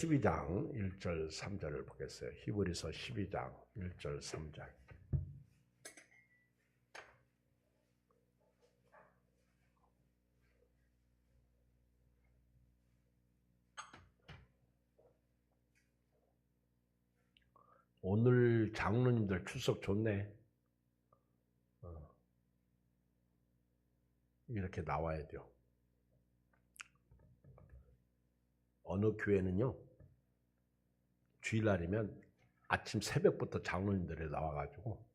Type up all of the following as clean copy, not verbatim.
12장 1절 3절을 보겠어요. 히브리서 12장 1절 3절. 오늘 장로님들 출석 좋네. 이렇게 나와야 돼요. 어느 교회는요, 주일날이면 아침 새벽부터 장로님들이 나와가지고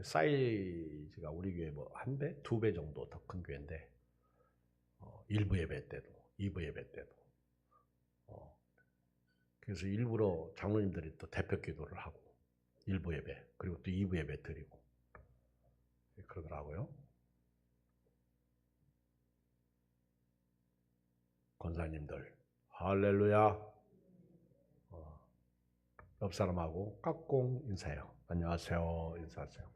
사이즈가 우리 교회 뭐 한 배, 두 배 정도 더 큰 교회인데 1부 예배 때도 2부 예배 때도 그래서 일부러 장로님들이 또 대표 기도를 하고 1부 예배 그리고 또 2부 예배 드리고 그러더라고요. 권사님들 할렐루야. 옆 사람하고 깍공 인사해요. 안녕하세요. 인사하세요.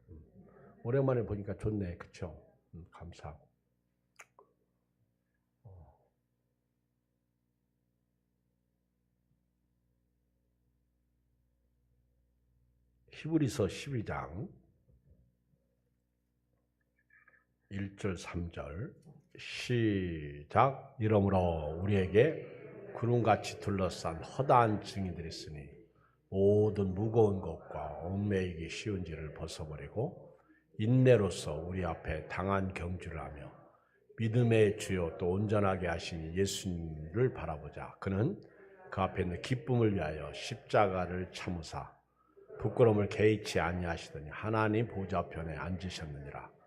오랜만에 보니까 좋네. 그쵸? 감사하고. 히브리서 12장 1절 3절 시작. 이러므로 우리에게 구름같이 둘러싼 허다한 증인들이 있으니 모든 무거운 것과 얽매이기 쉬운 죄를 벗어버리고 인내로서 우리 앞에 당한 경주를 하며 믿음의 주요 또 온전하게 하신 예수님을 바라보자. 그는 그 앞에 있는 기쁨을 위하여 십자가를 참으사 부끄러움을 개의치 아니하시더니 하나님 보좌편에 앉으셨느니라.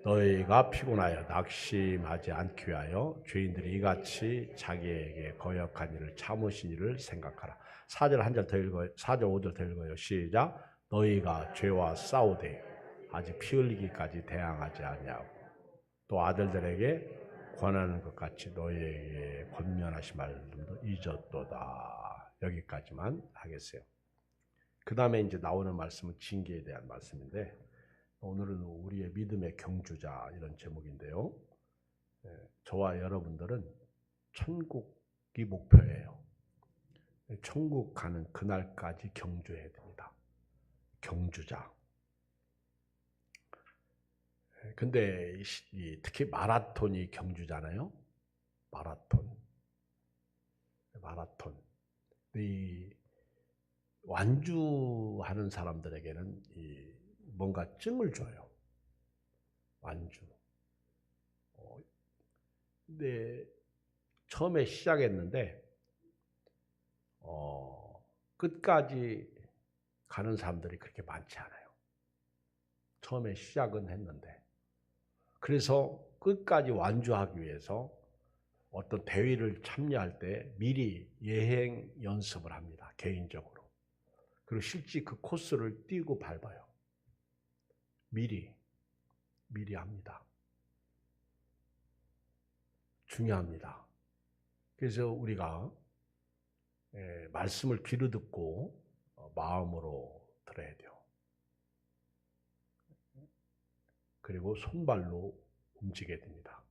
너희가 피곤하여 낙심하지 않기 위하여 죄인들이 이같이 자기에게 거역한 일을 참으신 일을 생각하라. 4절 한 절 더 읽어요. 4절 5절 더 읽어요. 시작. 너희가 죄와 싸우되 아직 피 흘리기까지 대항하지 아니하고 또 아들들에게 권하는 것 같이 너희에게 권면하신 말씀도 잊었도다. 여기까지만 하겠어요. 그 다음에 이제 나오는 말씀은 징계에 대한 말씀인데 오늘은 우리의 믿음의 경주자 이런 제목인데요. 저와 여러분들은 천국이 목표예요. 천국 가는 그날까지 경주해야 됩니다. 경주자. 근데 특히 마라톤이 경주잖아요. 마라톤. 이 완주하는 사람들에게는 뭔가 증을 줘요. 완주. 근데 처음에 시작했는데 끝까지 가는 사람들이 그렇게 많지 않아요. 처음에 시작은 했는데 그래서 끝까지 완주하기 위해서 어떤 대회를 참여할 때 미리 예행 연습을 합니다. 개인적으로. 그리고 실제 그 코스를 뛰고 밟아요. 미리 합니다. 중요합니다. 그래서 우리가 말씀을 귀로 듣고 마음으로 들어야 돼요. 그리고 손발로 움직여야 됩니다.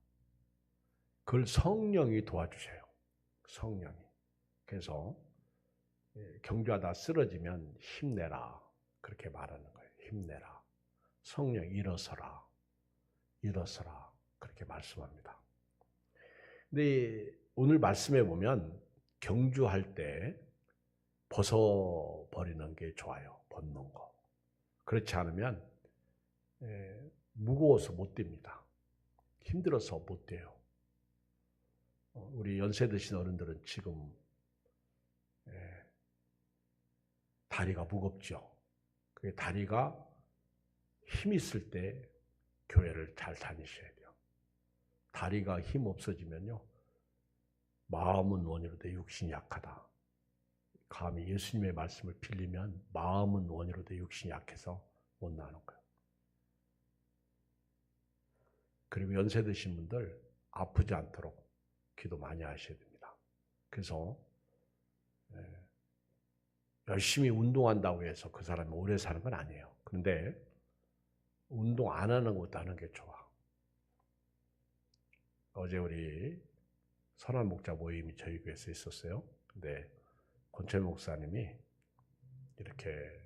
그걸 성령이 도와주셔요. 성령이. 그래서 경주하다 쓰러지면 힘내라. 그렇게 말하는 거예요. 힘내라. 성령 일어서라. 일어서라. 그렇게 말씀합니다. 근데 오늘 말씀에 보면 경주할 때 벗어버리는 게 좋아요. 벗는 거. 그렇지 않으면 무거워서 못 뜁니다. 힘들어서 못 뛰어요. 우리 연세 드신 어른들은 지금 다리가 무겁죠. 그 다리가 힘 있을 때 교회를 잘 다니셔야 돼요. 다리가 힘 없어지면요. 마음은 원이로되 육신이 약하다. 감히 예수님의 말씀을 빌리면 마음은 원이로되 육신이 약해서 못 나는 거예요. 그리고 연세 드신 분들 아프지 않도록 기도 많이 하셔야 됩니다. 그래서 열심히 운동한다고 해서 그 사람이 오래 사는 건 아니에요. 그런데 운동 안 하는 것도 하는 게 좋아. 어제 우리 선한 목자 모임이 저희 교회에서 있었어요. 근데 권철 목사님이 이렇게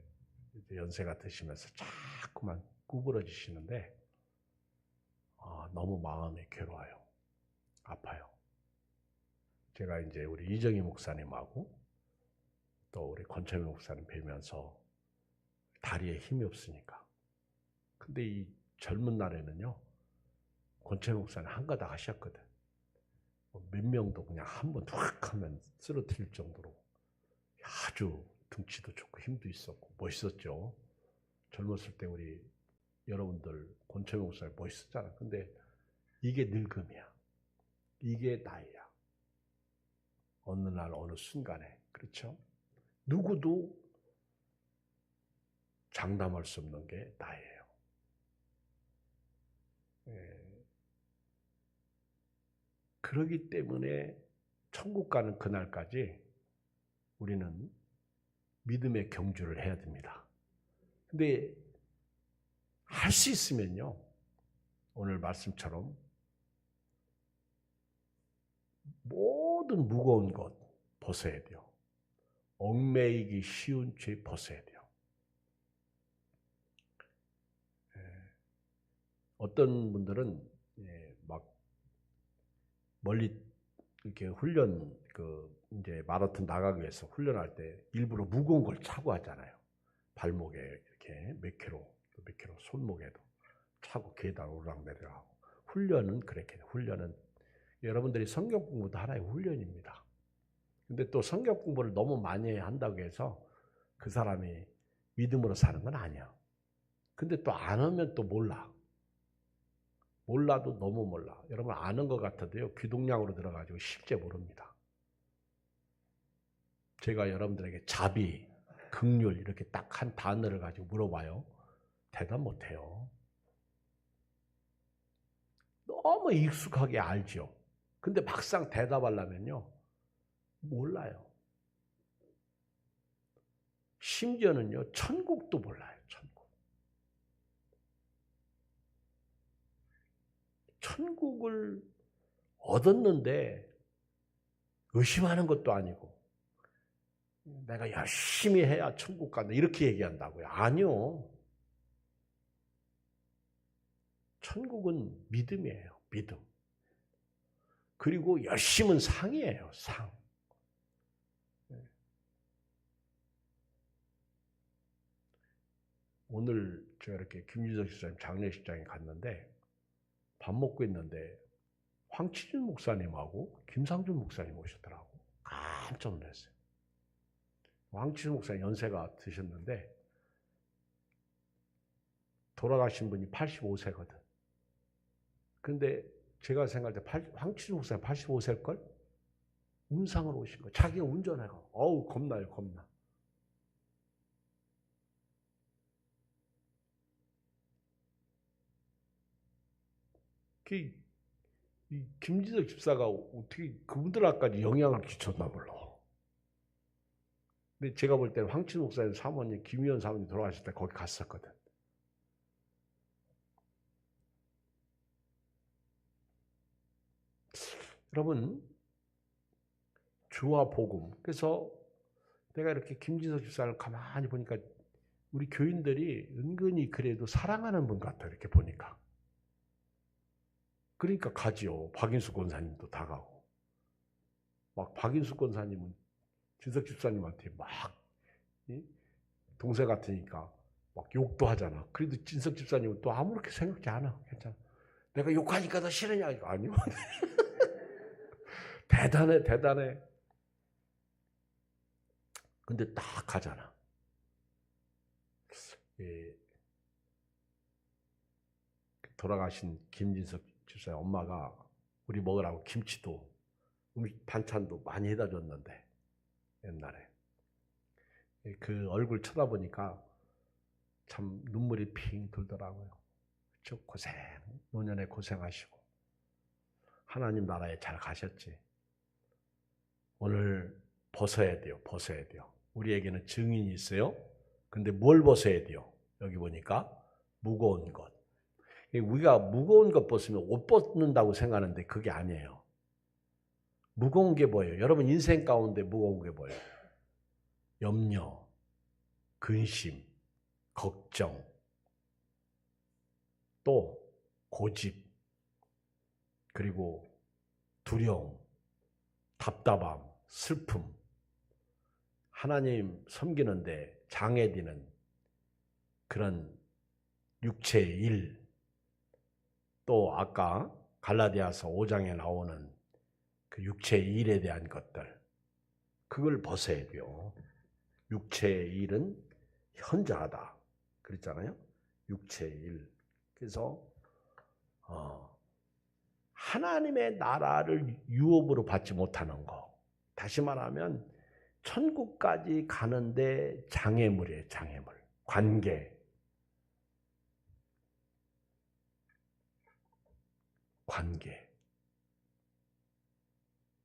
연세가 드시면서 자꾸만 구부러지시는데 너무 마음이 괴로워요. 아파요. 제가 이제 우리 이정희 목사님하고 또 우리 권철 목사님 뵈면서 다리에 힘이 없으니까. 근데 이 젊은 날에는요, 권철 목사님 한가닥 하셨거든. 몇 명도 그냥 한 번 툭 하면 쓰러뜨릴 정도로 아주 등치도 좋고 힘도 있었고 멋있었죠. 젊었을 때 우리 여러분들 권철 목사님 멋있었잖아. 근데 이게 늙음이야. 이게 나이야. 어느 날 어느 순간에. 그렇죠? 누구도 장담할 수 없는 게 나예요. 그러기 때문에 천국 가는 그날까지 우리는 믿음의 경주를 해야 됩니다. 근데 할 수 있으면요, 오늘 말씀처럼 모든 무거운 것 벗어야 돼요. 얽매이기 쉬운 죄 벗어야 돼요. 어떤 분들은 막 멀리 이렇게 훈련 이제 마라톤 나가기 위해서 훈련할 때 일부러 무거운 걸 차고 하잖아요. 발목에 이렇게 몇 킬로 손목에도 차고 계단 오르락내리락. 훈련은 그렇게 해요. 훈련은 여러분들이 성경 공부도 하나의 훈련입니다. 근데 또 성경 공부를 너무 많이 한다고 해서 그 사람이 믿음으로 사는 건 아니야. 근데 또 안 하면 또 몰라. 몰라도 너무 몰라. 여러분 아는 것 같아도요, 귀동냥으로 들어가지고 실제 모릅니다. 제가 여러분들에게 자비, 긍휼 이렇게 딱 한 단어를 가지고 물어봐요. 대답 못해요. 너무 익숙하게 알죠. 근데 막상 대답하려면요, 몰라요. 심지어는요, 천국도 몰라요. 천국. 천국을 얻었는데 의심하는 것도 아니고 내가 열심히 해야 천국 간다 이렇게 얘기한다고요. 아니요. 천국은 믿음이에요. 믿음. 그리고 열심은 상이에요. 상. 오늘 제가 이렇게 김유석 집사님 장례식장에 갔는데 밥 먹고 있는데 황치준 목사님하고 김상준 목사님 오셨더라고. 깜짝 놀랐어요. 황치준 목사님 연세가 드셨는데 돌아가신 분이 85세거든. 근데 제가 생각할 때 황치준 목사님 85세일걸? 운상으로 오신 거예요. 자기가 운전해가. 어우 겁나요. 겁나. 이 김지석 집사가 어떻게 그분들까지 영향을 끼쳤나 몰라. 근데 제가 볼 때는 황치 목사님 사모님 김희연 사모님 돌아가실 때 거기 갔었거든. 여러분 주와 복음. 그래서 내가 이렇게 김지석 집사를 가만히 보니까 우리 교인들이 은근히 그래도 사랑하는 분 같아 이렇게 보니까. 그러니까 가지요. 박인숙 권사님도 다 가고. 막 박인숙 권사님은 진석 집사님한테 막 동생 같으니까 막 욕도 하잖아. 그래도 진석 집사님은 또 아무렇게 생각지 않아. 괜찮아. 내가 욕하니까 더 싫으냐? 이거 아니요. 대단해, 대단해. 근데 딱 가잖아. 예, 돌아가신 김진석 집사의 엄마가 우리 먹으라고 김치도 반찬도 많이 해다 줬는데 옛날에 그 얼굴 쳐다보니까 참 눈물이 핑 돌더라고요. 저 고생, 노년에 고생하시고 하나님 나라에 잘 가셨지. 오늘 벗어야 돼요. 벗어야 돼요. 우리에게는 증인이 있어요. 근데 뭘 벗어야 돼요? 여기 보니까 무거운 것. 우리가 무거운 것 벗으면 옷 벗는다고 생각하는데 그게 아니에요. 무거운 게 뭐예요? 여러분 인생 가운데 무거운 게 뭐예요? 염려, 근심, 걱정, 또 고집, 그리고 두려움, 답답함, 슬픔, 하나님 섬기는데 장애되는 그런 육체의 일, 또 아까 갈라디아서 5장에 나오는 그 육체의 일에 대한 것들, 그걸 벗어야 돼요. 육체의 일은 현저하다 그랬잖아요. 육체의 일. 그래서 하나님의 나라를 유업으로 받지 못하는 거, 다시 말하면 천국까지 가는데 장애물이에요. 장애물. 관계,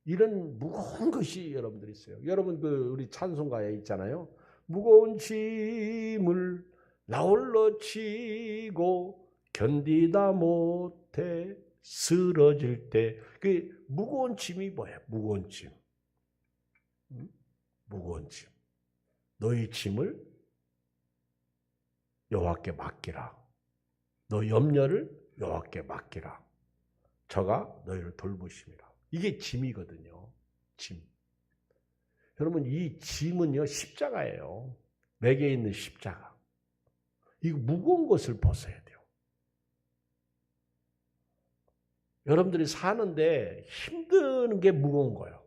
이런 무거운 것이 여러분들이 있어요. 여러분 우리 찬송가에 있잖아요. 무거운 짐을 나 홀로 지고 견디다 못해 쓰러질 때, 그 무거운 짐이 뭐예요? 무거운 짐. 무거운 짐. 너희 짐을 여호와께 맡기라. 너 염려를 여호와께 맡기라. 저가 너희를 돌보심이라. 이게 짐이거든요. 짐. 여러분 이 짐은요 십자가예요. 내게 있는 십자가. 이 무거운 것을 벗어야 돼요. 여러분들이 사는데 힘든 게 무거운 거예요.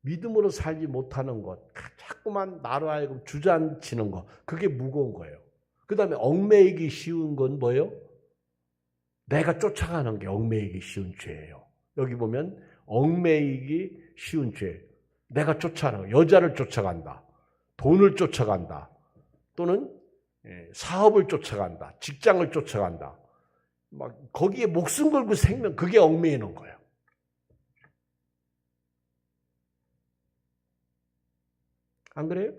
믿음으로 살지 못하는 것, 자꾸만 나로 하여금 주저앉히는 것, 그게 무거운 거예요. 그 다음에 얽매이기 쉬운 건 뭐예요? 내가 쫓아가는 게 얽매이기 쉬운 죄예요. 여기 보면 얽매이기 쉬운 죄. 내가 쫓아가는 거, 여자를 쫓아간다, 돈을 쫓아간다, 또는 사업을 쫓아간다, 직장을 쫓아간다. 막 거기에 목숨 걸고 생명, 그게 얽매이는 거예요. 안 그래요?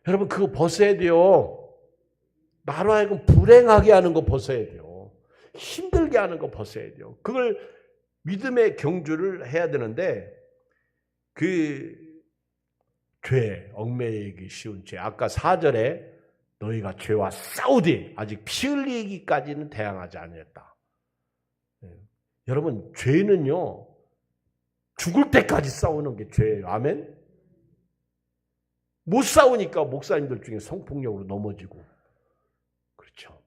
여러분 그거 벗어야 돼요. 나로 하여금 불행하게 하는 거 벗어야 돼요. 힘들게 하는 거 벗어야 돼요. 그걸 믿음의 경주를 해야 되는데 그 죄, 얽매이기 쉬운 죄. 아까 4절에 너희가 죄와 싸우되 아직 피 흘리기까지는 대항하지 아니했다. 여러분 죄는요 죽을 때까지 싸우는 게 죄예요. 아멘? 못 싸우니까 목사님들 중에 성폭력으로 넘어지고, 그렇죠.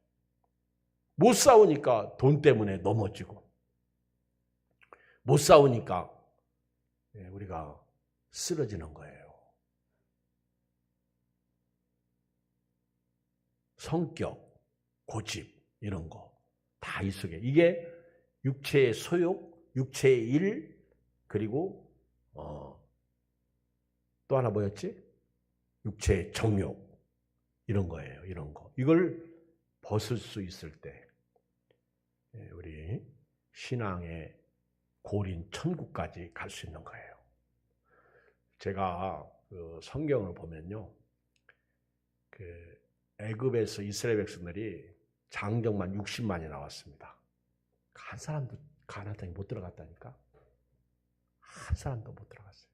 못 싸우니까 돈 때문에 넘어지고, 못 싸우니까 우리가 쓰러지는 거예요. 성격, 고집 이런 거 다 이 속에, 이게 육체의 소욕, 육체의 일, 그리고 또 하나 뭐였지? 육체의 정욕 이런 거예요. 이런 거. 이걸 벗을 수 있을 때 우리 신앙의 고린 천국까지 갈 수 있는 거예요. 제가 그 성경을 보면요, 그 애굽에서 이스라엘 백성들이 장정만 60만이 나왔습니다. 한 사람도 가나안 땅에 못 들어갔다니까. 한 사람도 못 들어갔어요.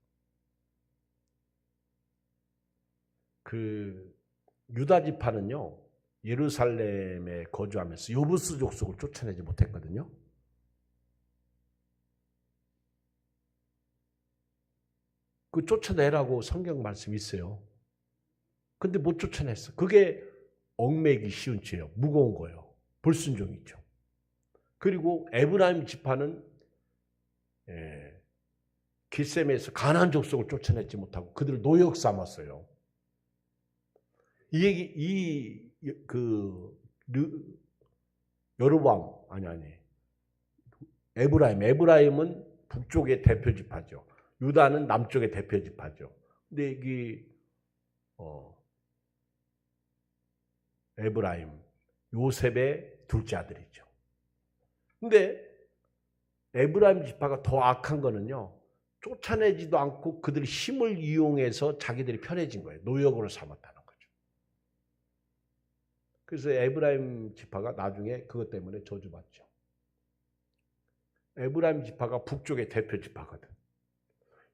그 유다 지파는요 예루살렘에 거주하면서 여부스 족속을 쫓아내지 못했거든요. 그 쫓아내라고 성경 말씀이 있어요. 근데 못 쫓아냈어. 그게 얽매기 쉬운 죄예요. 무거운 거예요. 불순종이죠. 그리고 에브라임 지파는 기셈에서 가나안 족속을 쫓아내지 못하고 그들을 노역 삼았어요. 이 얘기, 여로보암, 에브라임은 북쪽의 대표 지파죠. 유다는 남쪽의 대표 지파죠. 근데 에브라임, 요셉의 둘째 아들이죠. 근데 에브라임 지파가 더 악한 거는요, 쫓아내지도 않고 그들이 힘을 이용해서 자기들이 편해진 거예요. 노역으로 삼았다는 거죠. 그래서 에브라임 지파가 나중에 그것 때문에 저주받죠. 에브라임 지파가 북쪽의 대표 지파거든.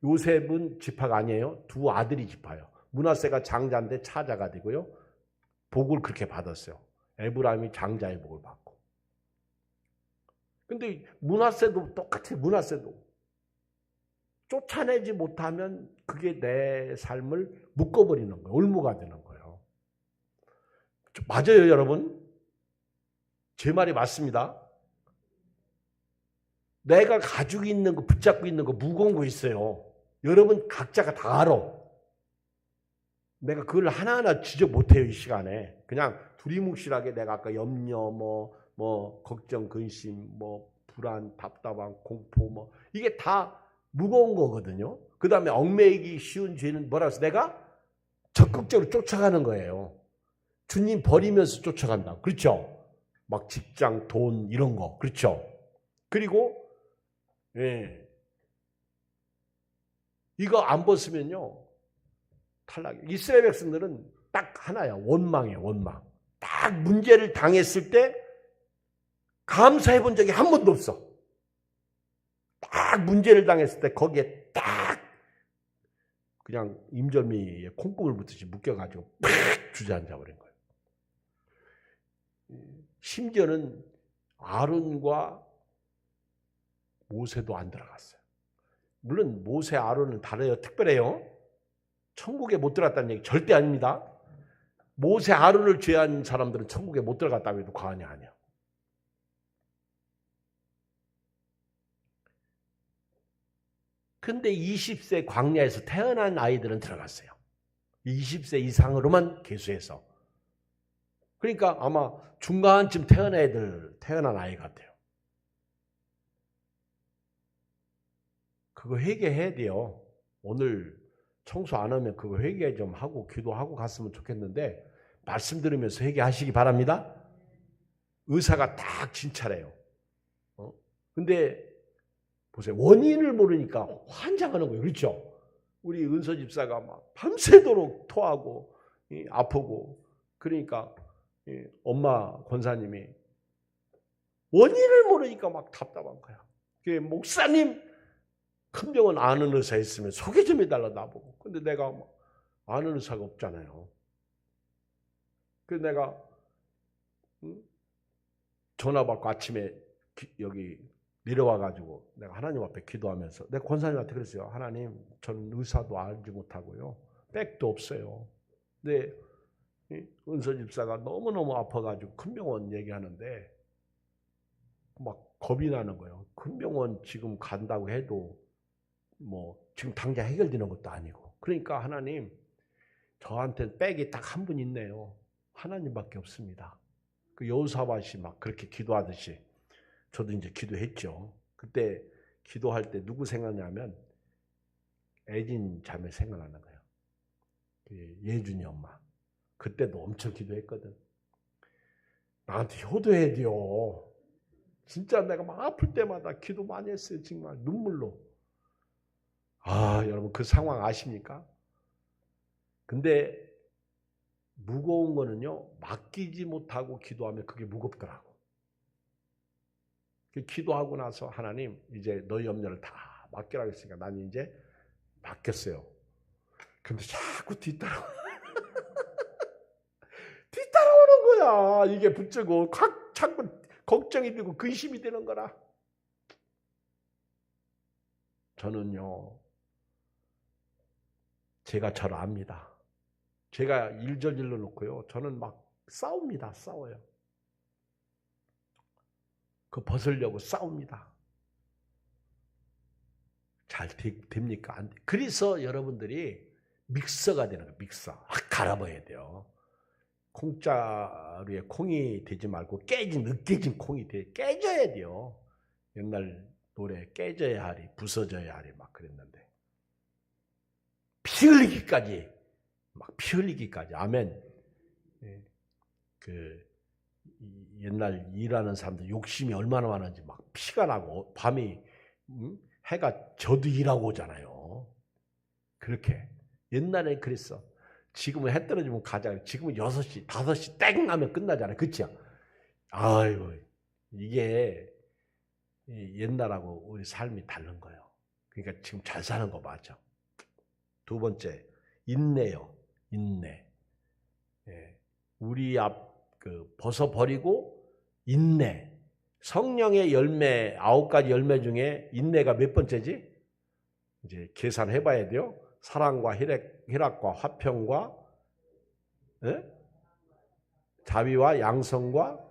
요셉은 지파가 아니에요. 두 아들이 지파예요. 므낫세가 장자인데 차자가 되고요. 복을 그렇게 받았어요. 에브라임이 장자의 복을 받고. 근데 므낫세도 똑같아요. 므낫세도. 쫓아내지 못하면 그게 내 삶을 묶어버리는 거예요. 올무가 되는 거예요. 맞아요, 여러분? 제 말이 맞습니다. 내가 가지고 있는 거, 붙잡고 있는 거, 무거운 거 있어요. 여러분 각자가 다 알아. 내가 그걸 하나하나 지적 못해요, 이 시간에. 그냥 두리뭉실하게 내가 아까 염려, 걱정, 근심, 불안, 답답한, 공포, 이게 다 무거운 거거든요. 그 다음에 얽매이기 쉬운 죄는 뭐라 해서 내가 적극적으로 쫓아가는 거예요. 주님 버리면서 쫓아간다. 그렇죠? 막 직장, 돈 이런 거. 그렇죠? 그리고 이거 안 벗으면요 탈락. 이스라엘 백성들은 딱 하나야. 원망이에요. 원망. 딱 문제를 당했을 때 감사해 본 적이 한 번도 없어. 딱 문제를 당했을 때 거기에 딱 그냥 임절미에 콩고물 붙듯이 묶여가지고 팍 주저앉아 버린 거예요. 심지어는 아론과 모세도 안 들어갔어요. 물론 모세, 아론은 다르요. 특별해요. 천국에 못 들어갔다는 얘기 절대 아닙니다. 모세, 아론을 죄한 사람들은 천국에 못 들어갔다고 해도 과언이 아니야. 근데 20세 광야에서 태어난 아이들은 들어갔어요. 20세 이상으로만 계수해서. 그러니까 아마 중간쯤 태어난 아이 같아요. 그거 회개해야 돼요. 오늘 청소 안 하면 그거 회개 좀 하고 기도하고 갔으면 좋겠는데 말씀 들으면서 회개하시기 바랍니다. 의사가 딱 진찰해요. 근데 보세요. 원인을 모르니까 환장하는 거예요. 그렇죠? 우리 은서 집사가 막 밤새도록 토하고 아프고 그러니까 엄마 권사님이 원인을 모르니까 막 답답한 거야. 목사님 큰 병원 아는 의사 있으면 소개 좀 해달라 나보고. 근데 내가 아는 의사가 없잖아요. 그래서 내가 전화 받고 아침에 여기 내려와가지고 내가 하나님 앞에 기도하면서 내가 권사님한테 그랬어요. 하나님, 전 의사도 알지 못하고요. 백도 없어요. 근데 은서 집사가 너무너무 아파가지고 큰 병원 얘기하는데 막 겁이 나는 거예요. 큰 병원 지금 간다고 해도 지금 당장 해결되는 것도 아니고. 그러니까 하나님, 저한테는 백이 딱 한 분 있네요. 하나님밖에 없습니다. 그 여호사밧이 막 그렇게 기도하듯이 저도 이제 기도했죠. 그때 기도할 때 누구 생각나면 애진 자매 생각나는 거예요. 예준이 엄마. 그때도 엄청 기도했거든. 나한테 효도해야 돼요. 진짜 내가 막 아플 때마다 기도 많이 했어요. 정말 눈물로. 여러분 그 상황 아십니까? 근데 무거운 거는요. 맡기지 못하고 기도하면 그게 무겁더라고. 기도하고 나서 하나님 이제 너희 염려를 다 맡기라고 했으니까 난 이제 맡겼어요. 근데 자꾸 뒤따라오는 거야. 이게 붙들고 자꾸 걱정이 되고 근심이 되는 거라. 저는요. 제가 저를 압니다. 제가 일절일로 놓고요. 저는 막 싸웁니다. 싸워요. 그 벗으려고 싸웁니다. 잘 됩니까? 안 돼. 그래서 여러분들이 믹서가 되는 거예요. 믹서. 갈아버려야 돼요. 콩자루에 콩이 되지 말고 으깨진 콩이 깨져야 돼요. 옛날 노래 깨져야 하리 부서져야 하리 막 그랬는데 피 흘리기까지 아멘. 옛날 일하는 사람들 욕심이 얼마나 많은지 막 피가 나고 밤이 해가 져도 일하고 오잖아요. 그렇게 옛날에 그랬어. 지금은 해 떨어지면 가자. 지금은 6시, 5시 땡 하면 끝나잖아요. 그렇죠? 아이고 이게 옛날하고 우리 삶이 다른 거예요. 그러니까 지금 잘 사는 거 맞아. 두 번째, 인내요. 인내. 예. 우리 벗어버리고 인내. 성령의 열매, 9가지 열매 중에 인내가 몇 번째지? 이제 계산해 봐야 돼요. 사랑과 희락과 화평과 자비와 양성과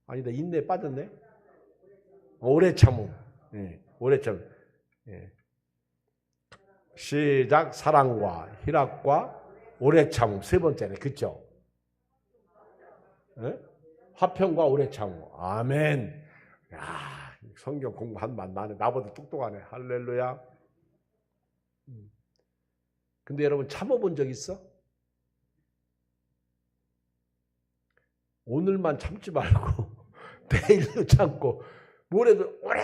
아니다. 인내 빠졌네. 오래 참음. 오래 참음. 시작. 사랑과 희락과 오래 참음. 세 번째네. 그렇죠? 화평과 오래 참음. 아멘. 야, 성경 공부한 만 나네. 나보다 똑똑하네. 할렐루야. 근데 여러분 참아본 적 있어? 오늘만 참지 말고 내일도 참고 모레도 오래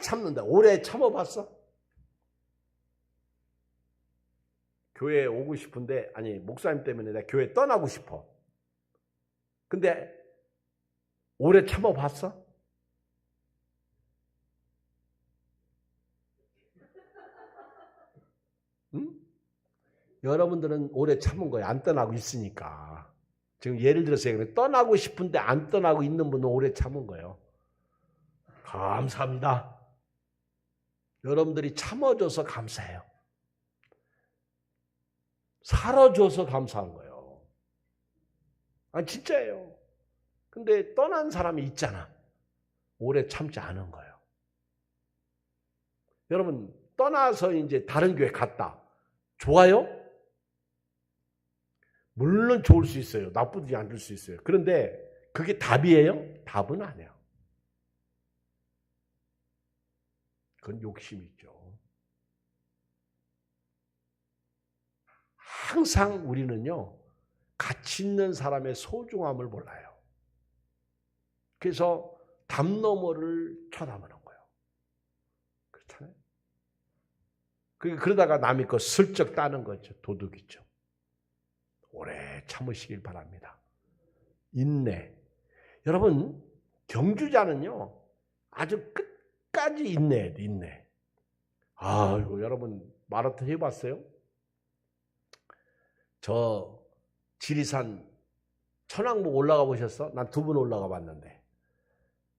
참는다. 오래 참아봤어? 교회에 오고 싶은데 아니 목사님 때문에 내가 교회 떠나고 싶어. 근데 오래 참아봤어? 응? 여러분들은 오래 참은 거예요. 안 떠나고 있으니까. 지금 예를 들어서 떠나고 싶은데 안 떠나고 있는 분은 오래 참은 거예요. 감사합니다. 여러분들이 참아줘서 감사해요. 살아줘서 감사한 거예요. 아 진짜예요. 근데 떠난 사람이 있잖아. 오래 참지 않은 거예요. 여러분 떠나서 이제 다른 교회 갔다. 좋아요? 물론 좋을 수 있어요. 나쁘지 않을 수 있어요. 그런데 그게 답이에요? 답은 아니에요. 그건 욕심이죠. 항상 우리는요. 가치 있는 사람의 소중함을 몰라요. 그래서 담 너머를 쳐다보는 거예요. 그렇잖아요. 그러다가 남의 거 슬쩍 따는 거죠. 도둑이죠. 오래 참으시길 바랍니다. 인내. 여러분 경주자는요. 아주 끝까지 인내해야 돼. 인내. 아이고 여러분 마라톤 해봤어요? 저 지리산 천왕봉 올라가 보셨어? 난 2번 올라가 봤는데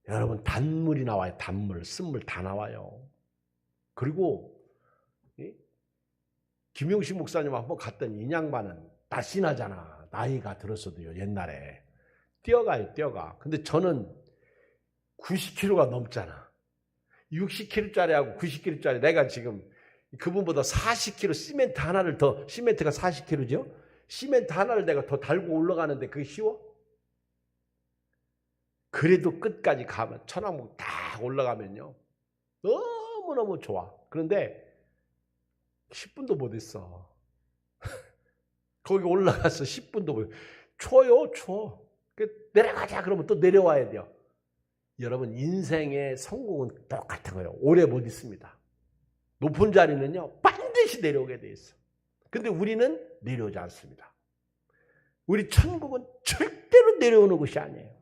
여러분 단물이 나와요. 단물, 쓴물 다 나와요. 그리고 김용식 목사님 한번 갔더니 인양반은 날씬하잖아. 나이가 들었어도요. 옛날에 뛰어가요. 뛰어가. 근데 저는 90kg가 넘잖아. 60kg짜리하고 90kg짜리 내가 지금 그분보다 40kg 시멘트 하나를 더 시멘트가 40kg죠. 시멘트 하나를 내가 더 달고 올라가는데 그게 쉬워? 그래도 끝까지 가면 천왕봉 딱 올라가면요. 너무너무 좋아. 그런데 10분도 못 했어. 거기 올라가서 10분도 못. 추워요, 추워. 내려가자 그러면 또 내려와야 돼요. 여러분 인생의 성공은 똑같은 거예요. 오래 못 있습니다. 높은 자리는요 반드시 내려오게 돼 있어. 근데 우리는 내려오지 않습니다. 우리 천국은 절대로 내려오는 것이 아니에요.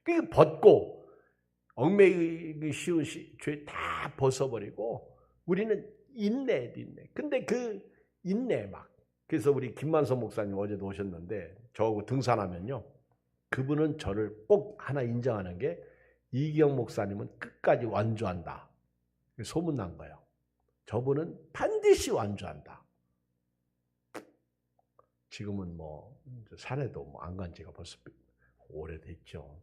그게 벗고 얽매이기 쉬운 죄 다 벗어버리고 우리는 인내해야 돼. 인내. 근데 그 인내 막 그래서 우리 김만선 목사님 어제도 오셨는데 저하고 등산하면요. 그분은 저를 꼭 하나 인정하는 게 이기영 목사님은 끝까지 완주한다. 소문난 거예요. 저분은 반드시 완주한다. 지금은 뭐 산에도 안 간 지가 벌써 오래됐죠.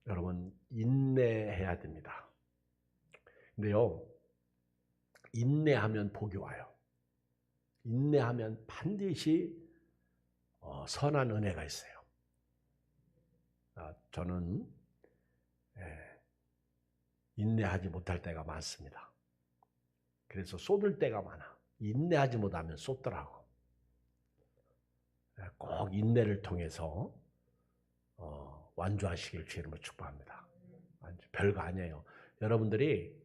여러분 인내해야 됩니다. 근데요. 인내하면 복이 와요. 인내하면 반드시 선한 은혜가 있어요. 저는 인내하지 못할 때가 많습니다. 그래서 쏟을 때가 많아. 인내하지 못하면 쏟더라고. 꼭 인내를 통해서 완주하시길 주의 이름으로 축복합니다. 별거 아니에요. 여러분들이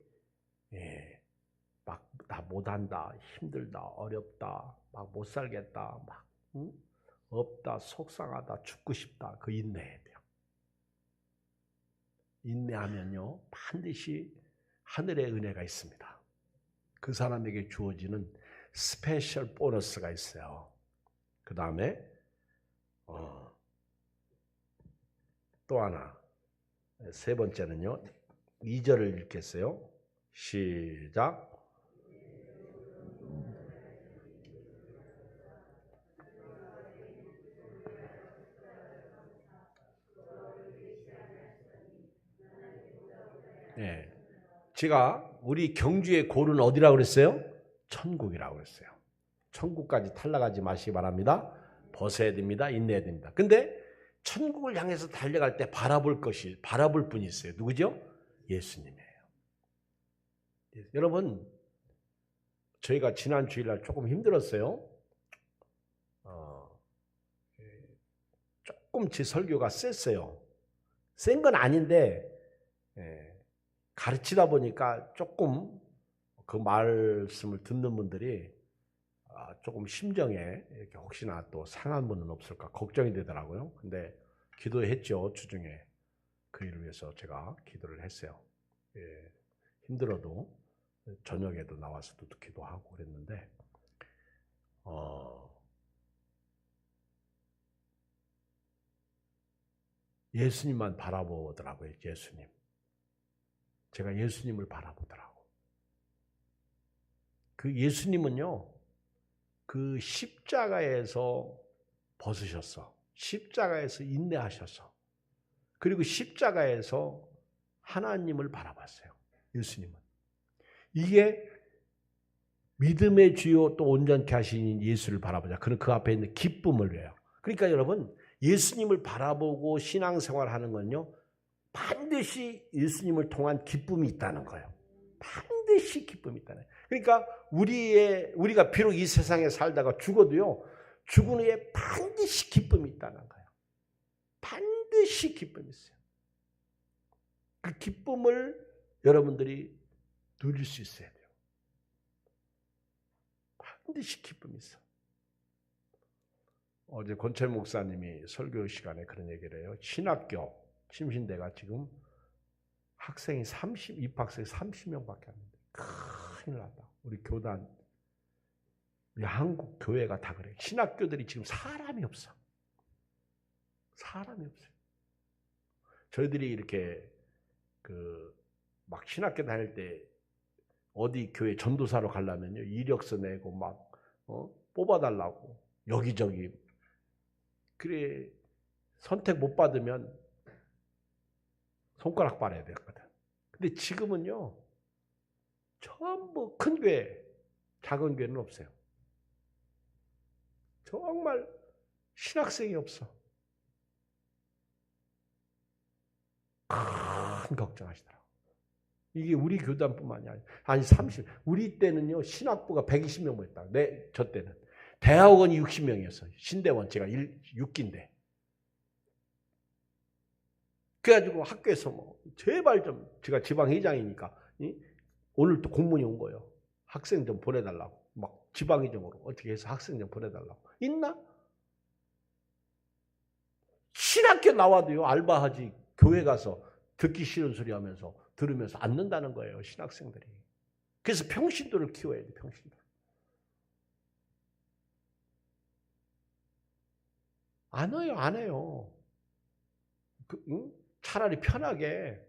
막 나 못한다, 힘들다, 어렵다, 막 못 살겠다, 막 없다, 속상하다, 죽고 싶다. 그 인내해야 돼요. 인내하면요 반드시 하늘의 은혜가 있습니다. 그 사람에게 주어지는 스페셜 보너스가 있어요. 그 다음에 또 하나 세 번째는요 2절을 읽겠어요. 시작. 네. 제가 우리 경주의 골은 어디라고 그랬어요? 천국이라고 그랬어요. 천국까지 탈락하지 마시기 바랍니다. 벗어야 됩니다. 인내해야 됩니다. 근데 천국을 향해서 달려갈 때 바라볼 분이 있어요. 누구죠? 예수님이에요. 여러분, 저희가 지난 주일날 조금 힘들었어요. 조금 제 설교가 셌어요. 센 건 아닌데 가르치다 보니까 조금 그 말씀을 듣는 분들이 조금 심정에 이렇게 혹시나 또 상한 분은 없을까 걱정이 되더라고요. 근데 기도했죠. 주중에 그 일을 위해서 제가 기도를 했어요. 힘들어도 저녁에도 나와서도 기도하고 그랬는데 예수님만 바라보더라고요. 예수님. 제가 예수님을 바라보더라고. 그 예수님은요. 그 십자가에서 벗으셨어. 십자가에서 인내하셔서. 그리고 십자가에서 하나님을 바라봤어요. 예수님은. 이게 믿음의 주요 또 온전케 하신 예수를 바라보자. 그는 그 앞에 있는 기쁨을 위하여. 그러니까 여러분 예수님을 바라보고 신앙생활하는 건요. 반드시 예수님을 통한 기쁨이 있다는 거예요. 반드시 기쁨이 있다는 거예요. 그러니까 우리가 비록 이 세상에 살다가 죽어도요. 죽은 후에 반드시 기쁨이 있다는 거예요. 반드시 기쁨이 있어요. 그 기쁨을 여러분들이 누릴 수 있어야 돼요. 반드시 기쁨이 있어. 어제 권철 목사님이 설교 시간에 그런 얘기를 해요. 신학교 침신대가 지금 학생이 입학생이 30명밖에 안 되는데 큰일 났다. 우리 교단, 우리 한국 교회가 다 그래. 신학교들이 지금 사람이 없어. 사람이 없어요. 저희들이 이렇게 막 신학교 다닐 때 어디 교회 전도사로 가려면요 이력서 내고 막 뽑아달라고 여기저기 그래 선택 못 받으면 손가락 빨아야 되거든. 근데 지금은요 전부 큰 교회, 작은 교회는 없어요. 정말 신학생이 없어. 큰 걱정하시더라고. 이게 우리 교단뿐만이 아니라 아니 30. 우리 때는요 신학부가 120명 모였다. 저 때는 대학원이 60명이었어요. 신대원 제가 6기인데. 그래가지고 학교에서 뭐 제발 좀 제가 지방회장이니까 오늘 또 공문이 온 거예요. 학생 좀 보내달라고. 막 지방회장으로 어떻게 해서 학생 좀 보내달라고. 있나? 신학교 나와도요 알바하지 교회 가서 듣기 싫은 소리 하면서 들으면서 앉는다는 거예요. 신학생들이. 그래서 평신도를 키워야 돼. 평신도. 안 해요. 안 해요. 차라리 편하게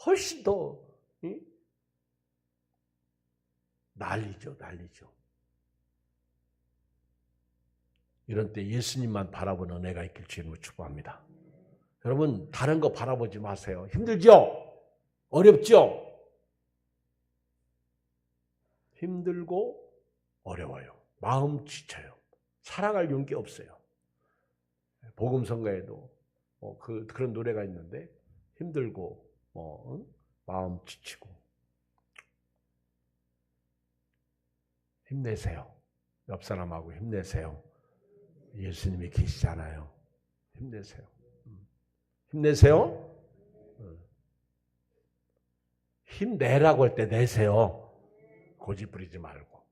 훨씬 더 난리죠. 난리죠. 이런 때 예수님만 바라보는 은혜가 있길 주님을 축복합니다. 여러분 다른 거 바라보지 마세요. 힘들죠? 어렵죠? 힘들고 어려워요. 마음 지쳐요. 살아갈 용기 없어요. 복음성가에도 그런 노래가 있는데 힘들고 마음 지치고 힘내세요. 옆 사람하고 힘내세요. 예수님이 계시잖아요. 힘내세요. 힘내세요. 힘내라고 할 때 내세요. 고집 부리지 말고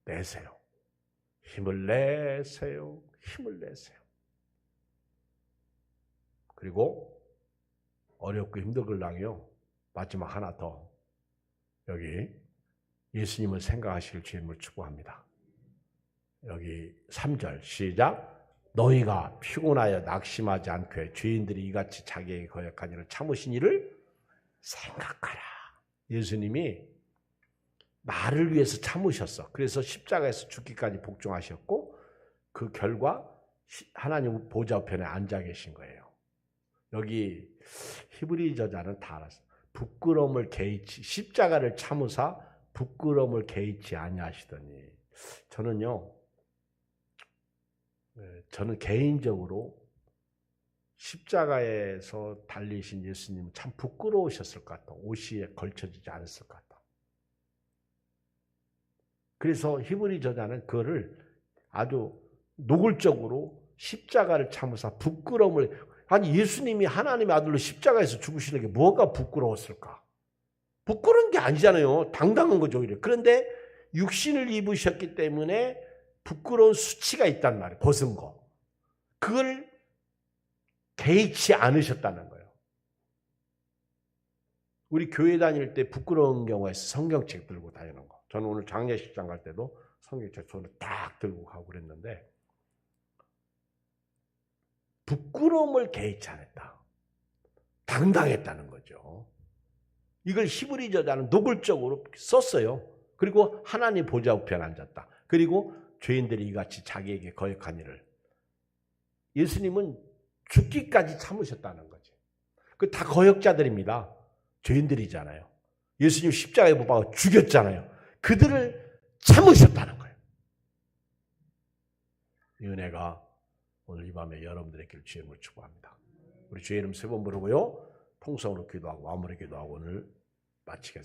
내세요. 힘을 내세요. 힘을 내세요. 그리고 어렵고 힘들걸랑요. 마지막 하나 더. 여기 예수님을 생각하실 주님을 축복합니다. 여기 3절 시작. 너희가 피곤하여 낙심하지 않게 죄인들이 이같이 자기에게 거역한 일을 참으신 이를 생각하라. 예수님이 나를 위해서 참으셨어. 그래서 십자가에서 죽기까지 복종하셨고 그 결과 하나님 보좌 편에 앉아 계신 거예요. 여기 히브리 저자는 다 알았어. 부끄러움을 개의치 십자가를 참으사 부끄러움을 개의치 아니하시더니 저는 개인적으로 십자가에서 달리신 예수님 참 부끄러우셨을 것 같다. 옷이 걸쳐지지 않았을 것 같다. 그래서 히브리 저자는 그거를 아주 노골적으로 십자가를 참으사 부끄러움을 아니 예수님이 하나님의 아들로 십자가에서 죽으시는 게 뭐가 부끄러웠을까? 부끄러운 게 아니잖아요. 당당한 거죠. 오히려. 그런데 육신을 입으셨기 때문에 부끄러운 수치가 있단 말이에요. 벗은 거. 그걸 개의치 않으셨다는 거예요. 우리 교회 다닐 때 부끄러운 경우가 있어요. 성경책 들고 다니는 거. 저는 오늘 장례식장 갈 때도 성경책 손을 딱 들고 가고 그랬는데 부끄러움을 개의치 않았다. 당당했다는 거죠. 이걸 히브리 저자는 노골적으로 썼어요. 그리고 하나님 보좌 우편에 앉았다. 그리고 죄인들이 이같이 자기에게 거역한 일을 예수님은 죽기까지 참으셨다는 거지. 그 다 거역자들입니다. 죄인들이잖아요. 예수님 십자가에 못 박아 죽였잖아요. 그들을 참으셨다는 거예요. 이 은혜가 오늘 이 밤에 여러분들에게 주의 이름으로 축복합니다. 우리 주의 이름 세 번 부르고요. 통성으로 기도하고 마무리 기도하고 오늘 마치겠습니다.